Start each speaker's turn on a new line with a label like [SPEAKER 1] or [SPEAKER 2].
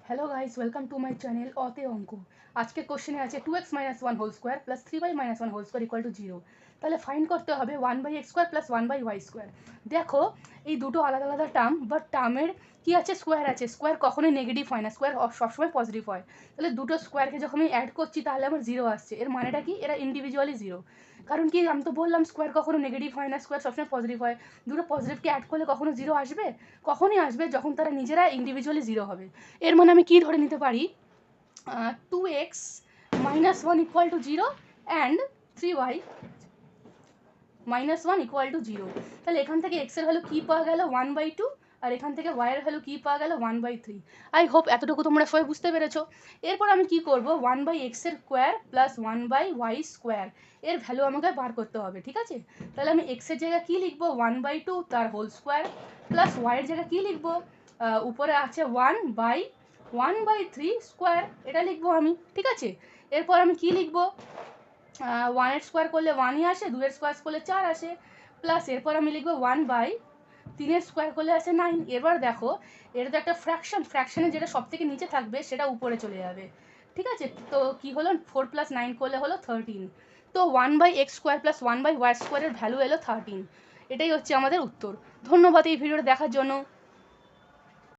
[SPEAKER 1] Hello guys, welcome to my channel অতে অঙ্ক। আজকে কোশ্চেনে আছে 2x - 1 whole square plus 3y - 1 whole square equal to 0। তাহলে ফাইন্ড করতে হবে 1/x square plus 1/y square. দেখো, এই দুটো আলাদা আলাদা টার্ম, বাট টার্মের কি আছে, স্কোয়ার আছে। স্কোয়ার কখনোই নেগেটিভ হয় না, স্কোয়ার সবসময় পজিটিভ হয়। তাহলে দুটো স্কোয়ারকে যখন আমি অ্যাড করছি তাহলে আমার জিরো আসছে। এর মানেটা কি, এরা ইন্ডিভিজুয়ালি জিরো। কারণ কি, আমি তো বললাম স্কোয়ার কখনো নেগেটিভ হয় না, স্কোয়ার সবসময় পজিটিভ হয়। দুটো পজিটিভকে অ্যাড করলে কখনো জিরো আসবে? কখনই আসবে যখন তারা নিজেরা ইন্ডিভিজুয়ালি জিরো হবে। এর মানে আমি কি ধরে নিতে পারি, 2x - 1 equal to 0 and 3y - 1 equal to 0। তাহলে এখান থেকে x এর ভ্যালু কী পাওয়া গেল, 1/2, আর এখান থেকে y এর ভ্যালু কী পাওয়া গেল, 1/3। আই হোপ এতটুকু তোমরা সবাই বুঝতে পেরেছো। এরপর আমি কি করব, 1/x এর স্কোয়ার প্লাস 1/y স্কোয়ার এর ভ্যালু আমাকে বার করতে হবে, ঠিক আছে? তাহলে আমি x এর জায়গায় কী লিখবো, 1/2 তার হোল স্কোয়ার, প্লাস y এর জায়গায় কী লিখবো, উপরে আছে 1/3 স্কোয়ার, এটা লিখবো আমি, ঠিক আছে? এরপর আমি কি লিখবো, 1 এর স্কোয়ার করলে 1ই আসে, 2 এর স্কোয়ার করলে 4 আসে, প্লাস এরপর আমি লিখবো 1/3 এর স্কোয়ার করলে আসে 9। এবার দেখো, এটা তো একটা ফ্র্যাকশনে যেটা সব থেকে নিচে থাকবে সেটা উপরে চলে যাবে, ঠিক আছে? তো কি হলো, 4 + 9 করলে হলো 13। তো 1/x স্কোয়ার প্লাস 1/y স্কোয়ারের ভ্যালু এলো 13। এটাই হচ্ছে আমাদের উত্তর। ধন্যবাদ এই ভিডিওটা দেখার জন্য।